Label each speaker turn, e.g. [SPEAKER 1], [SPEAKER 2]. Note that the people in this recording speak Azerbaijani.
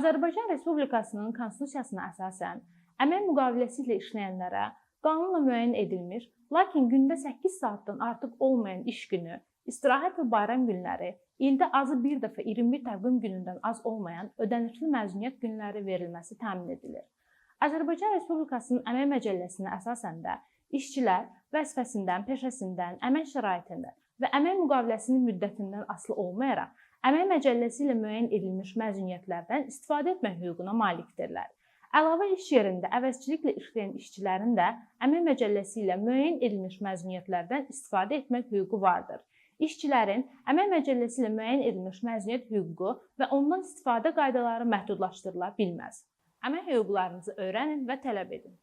[SPEAKER 1] Azərbaycan Respublikasının Konstitusiyasına əsasən əmək müqaviləsi ilə işləyənlərə qanunla müəyyən edilmiş, lakin gündə 8 saatdan artıq olmayan iş günü, istirahət və bayram günləri, ildə azı bir dəfə 21 təqvim günündən az olmayan ödənişli məzuniyyət günləri verilməsi təmin edilir. Azərbaycan Respublikasının Əmək Məcəlləsinə əsasən də işçilər vəzifəsindən, peşəsindən, əmək şəraitindən və əmək müqaviləsinin müddətindən asılı olmayaraq, Əmək Məcəlləsi ilə müəyyən edilmiş məzuniyyətlərdən istifadə etmək hüququna malikdirlər. Əlavə iş yerində əvəzçiliklə işləyən işçilərin də Əmək Məcəlləsi ilə müəyyən edilmiş məzuniyyətlərdən istifadə etmək hüququ vardır. İşçilərin Əmək Məcəlləsi ilə müəyyən edilmiş məzuniyyət hüququ və ondan istifadə qaydaları məhdudlaşdırıla bilməz. Əmək hüquqlarınızı öyrənin və tələb edin.